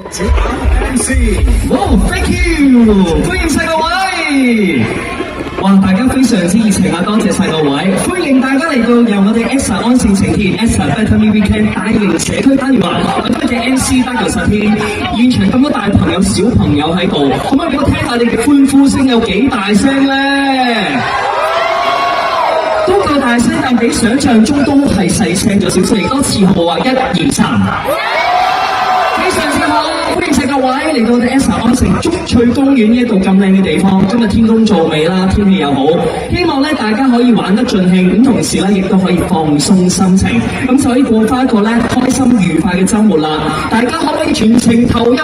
Thank you， 歡迎晒各位。哇！大家非常之熱情啊，多謝晒各位，歡迎大家嚟到由我哋 EXA 安善晴天 EXA Better Me Weekend 大型社區單元環，我哋嘅 MC 單球實天，現場咁多大朋友小朋友喺度，可唔可以俾我聽下你嘅歡呼聲有幾大聲咧？都夠大聲，但比想象中都係細聲咗少少。嚟多次號啊，1、2、3。非常之好，歡迎晒各位嚟到我哋 EXA 安城竹翠公園呢一度咁靚嘅地方。今日天公造美啦，天氣又好，希望咧大家可以玩得盡興，咁同時咧亦都可以放鬆心情，咁就可以過翻一個咧開心愉快嘅週末啦。大家可唔可以全程投入咧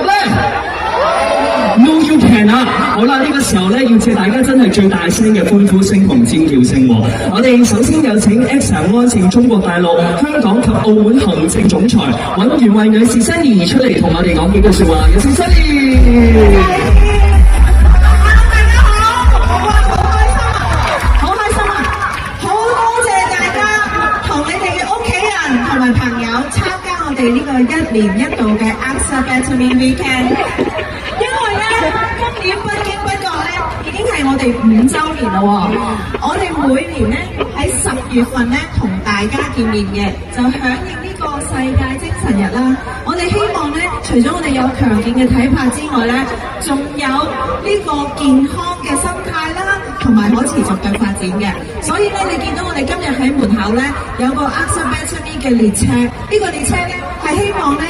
？No you can 啊！好啦，呢個時候咧要借大家真係最大聲嘅歡呼聲同尖叫聲喎。我哋首先有請 EXA 安城中國大陸、香港及澳門行政總裁尹元慧女士 Sandy 出嚟同我哋講幾句説話。有請 Sandy。呢個1年1度嘅 EXA Better Me Weekend， 因為咧今年不經不覺咧已經係我哋5週年啦喎。我哋每年咧喺10月份咧同大家見面嘅，就響應呢個世界精神日啦。我哋希望咧，除咗我哋有強健嘅體魄之外咧，仲有呢個健康嘅心態啦，同埋可持續嘅發展嘅。所以咧，你見到我哋今日喺門口咧有個 EXA Better Me 嘅列車，呢個列車咧係希望咧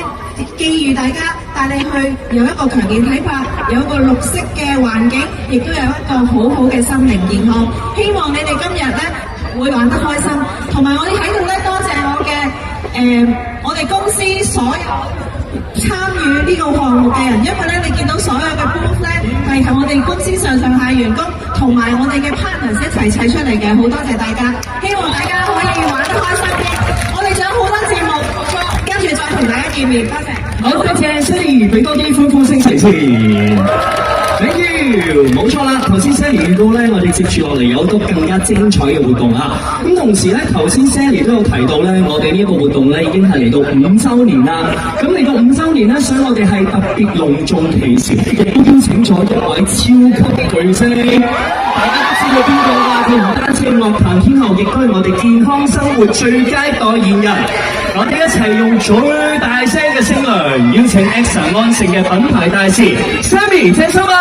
寄予大家，帶你去有一個強健體魄，有一個綠色嘅環境，亦都有一個好好嘅心靈健康。希望你哋今日咧會玩得開心，同埋我哋喺度咧多謝我哋公司所有參與呢個項目嘅人，因為咧你見到所有嘅 booth 咧係同我哋公司上下員工同埋我哋嘅 partners 一齊砌出嚟嘅，好多謝大家，希望大家可以玩得開心啲。我哋仲有好多節目，跟住再同大家見面，多謝。好，多謝 Sandy， 俾多啲歡呼聲齊先。Thank you， 冇錯啦。頭先 Sandy 預告咧，我哋接住落嚟有好多更加精彩嘅活動啊！咁同時咧，頭先 Sandy 都有提到咧，我哋呢一個活動咧已經係嚟到5週年啦。咁嚟到5週年咧，所以我哋係特別隆重其事，亦都邀請咗一位超級巨星，大家都知道邊個啦？佢唔單止係樂壇天后，亦都係我哋健康生活最佳代言人。我哋一齊用最大聲嘅聲量，邀請 EXA 安城嘅品牌大使 Sammy 鄭秀文。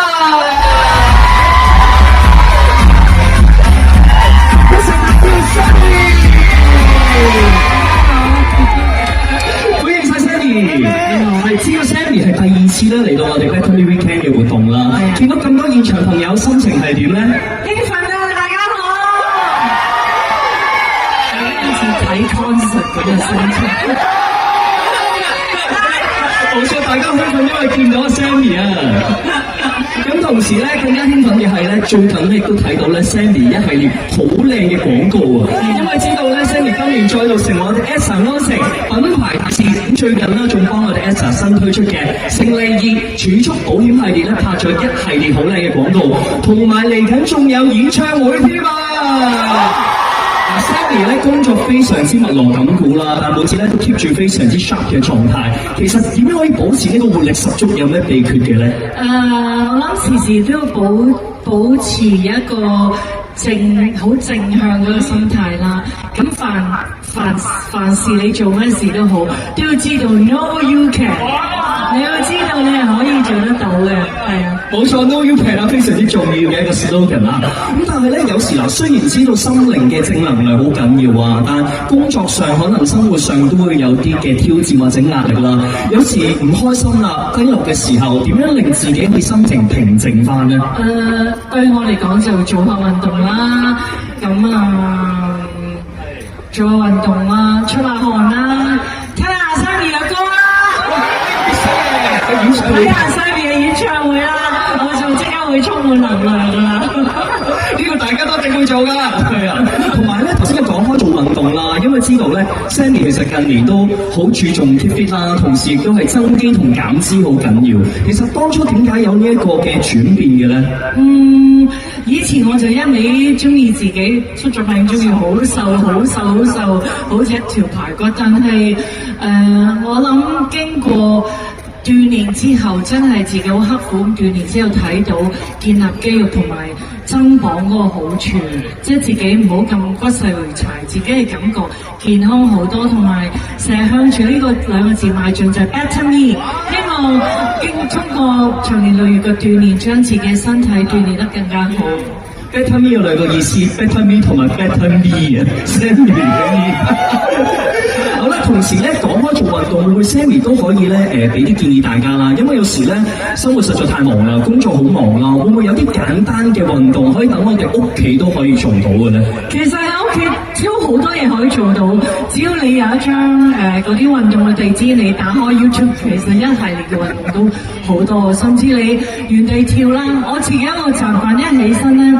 歡迎晒 Sammy， 係知道 Sammy 係第2次咧嚟到我哋 Better Me Weekend 嘅活動啦。見到咁多現場朋友，心情係點咧？興奮啊！大家好。睇 concert 嗰個心情，冇錯，大家興奮，因為見到 Sammy 啊。咁同時咧，更加興奮嘅係咧，最近咧亦都睇到咧 Sammy 一系列好靚嘅廣告啊。因為知道咧 Sammy 今年再度成為我哋 EXA 安城品牌大使，最近咧仲幫我哋 EXA 新推出嘅勝利2儲蓄保險系列咧拍咗一系列好靚嘅廣告，同埋嚟緊仲有演唱會添啊！Sammy 咧工作非常之密鑼緊鼓啦，但每次咧都 keep 住非常之 sharp 嘅狀態。其實點樣可以保持呢個活力十足，有咩秘訣嘅咧？我諗時時都要保持一個好正向嗰個心態啦。咁凡事你做咩事都好，都要知道 No you can， 你要知道你係可以做得到嘅，係啊。冇錯 ，No you can 啦，非常之重要嘅一個 slogan 啦。咁但係咧，有時嗱，雖然知道心靈嘅正能量好緊要啊，但工作上可能生活上都會有啲嘅挑戰或者壓力啦。有時唔開心啦、低落嘅時候，點樣令自己嘅心情平靜翻呢？對我嚟講就做下運動啦，咁做下運動啦，出下汗啦，聽下 Sammy 嘅歌啦，睇下 Sammy 嘅演唱會啦，我就即刻會充滿能量㗎啦。呢個大家都一定會做㗎，係啊。同埋咧，頭先講開做運動啦，因為知道咧 ，Sammy 其實近年都好注重 keep fit 啦，同時亦都係增肌同減脂好緊要。其實當初點解有呢一個嘅轉變嘅咧？以前我就一味中意自己出咗名，中意好瘦，好似一條排骨。但係我諗經過鍛鍊之後，真係自己好刻苦咁鍛鍊之後，睇到建立肌肉同埋增磅嗰個好處，即係自己唔好咁骨細如柴，自己嘅感覺健康好多，同埋成日向住呢個兩個字邁進就係 Better Me， 希望通過長年累月嘅鍛鍊，將自己嘅身體鍛鍊得更加好。Better Me 有兩個意思 ，Better Me 同埋 Better Me 啊，Sammy 嘅 Me。好啦，同時咧講開做運動，會唔會 Sammy 都可以咧俾啲建議大家啦？因為有時咧生活實在太忙啦，工作好忙啦，會唔會有啲簡單嘅運動可以等我哋屋企都可以做到嘅咧？其實喺屋企超好多嘢可以做到，只要你有一張嗰啲運動嘅地氈，你打開 YouTube， 其實一系列嘅運動都好多，甚至你原地跳啦。我自己一個習慣，一起身咧，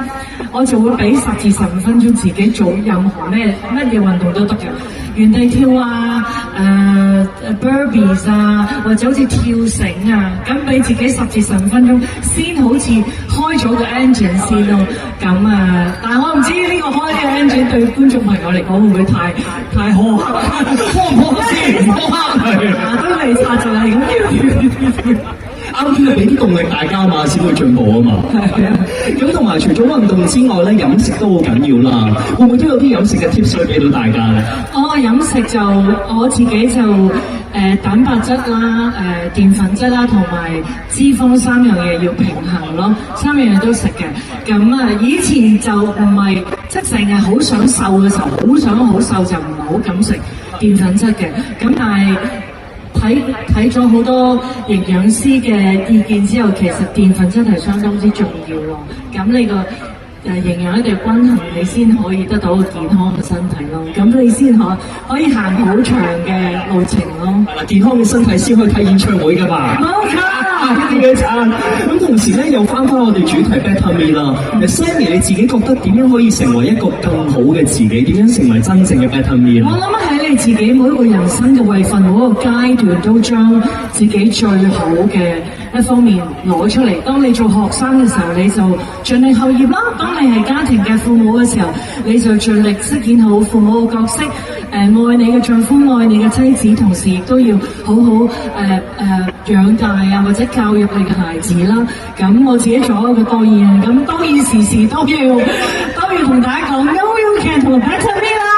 我就會俾10至15分鐘自己做任何乜嘢運動都得嘅。原地跳啊，burpees 啊，或者好似跳繩啊，咁俾自己10至15分鐘，先好似開咗個 engine 先咯。咁啊，但係我唔知呢個開嘅 engine 對觀眾朋友嚟講會唔會太苛刻？苛刻先，苛刻係。都未擦就係咁。啱先係俾啲動力大家嘛，先會進步啊嘛。係啊，咁同埋除咗運動之外咧，飲食都好緊要啦。會唔會都有啲飲食嘅 tips 可以俾到大家咧？飲食就我自己就蛋白質啦、澱粉質啦同埋脂肪3樣嘢要平衡咯，3樣嘢都食嘅。咁啊，以前就唔係即係成日好想瘦嘅時候，好瘦就唔係好敢食澱粉質嘅。咁但係睇咗好多營養師嘅意見之後，其實澱粉質係相當之重要咯。咁你個營養一定要均衡，你先可以得到個健康嘅身體咯。咁你先可以行好長嘅路程咯。係啦，健康嘅身體先可以睇演唱會㗎嘛。冇錯，一定要撐。咁同時咧，又翻我哋主題 Better Me 啦。Sammy 你自己覺得點樣可以成為一個更好嘅自己？點樣成為真正嘅 Better Me 咧？我諗喺你自己每一個人生嘅位份每一個階段，都將自己最好嘅一方面攞出嚟。當你做學生嘅時候，你就盡力學業啦；當你係家庭嘅父母嘅時候，你就盡力飾演好父母嘅角色。愛你嘅丈夫，愛你嘅妻子，同時亦都要好好養大啊，或者教育你嘅孩子啦。咁我自己做一個代言人，咁當然時時都要同大家講 No You Can 同埋 Better Me 啦。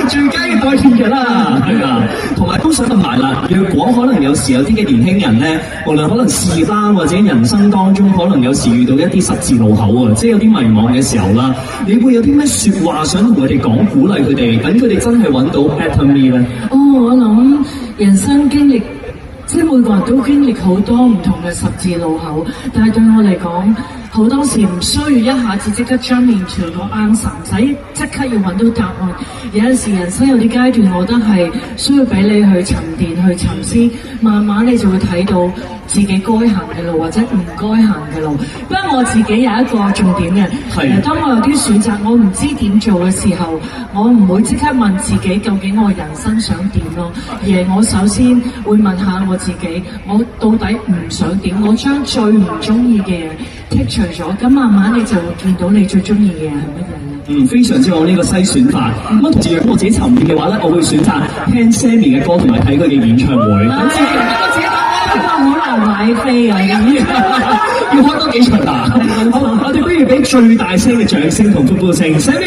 最佳嘅代言人啦，係啦，同埋都想問埋啦。若果可能有時有啲嘅年輕人咧，無論可能事業啦，或者人生當中可能有時遇到一啲十字路口啊，即係有啲迷茫嘅時候啦，你會有啲咩説話想同佢哋講，鼓勵佢哋，等佢哋真係揾到 Better Me 咧？我諗人生經歷，即係每個人都經歷好多唔同嘅十字路口，但係對我嚟講，好多時唔需要一下子即刻將面朝個 answer， 唔使即刻要揾到答案。有陣時人生有啲階段，我覺得係需要俾你去沉澱、去沉思，慢慢你就會睇到自己該行嘅路或者唔該行嘅路。不過我自己有一個重點嘅，當我有啲選擇我唔知點做嘅時候，我唔會即刻問自己究竟我人生想點咯，而係我首先會問下我自己，我到底唔想點？我將最唔中意嘅嘢剔除咗，咁慢慢你就會見到你最中意嘅嘢係乜嘢。非常之好呢個篩選法。咁同時，如果我自己沉澱嘅話咧，我會選擇聽 Sammy 嘅歌同埋睇佢嘅演唱會。我自己好難買飛啊！要開多幾場啊！我哋不如俾最大聲嘅掌聲同歡呼聲 ，Sammy！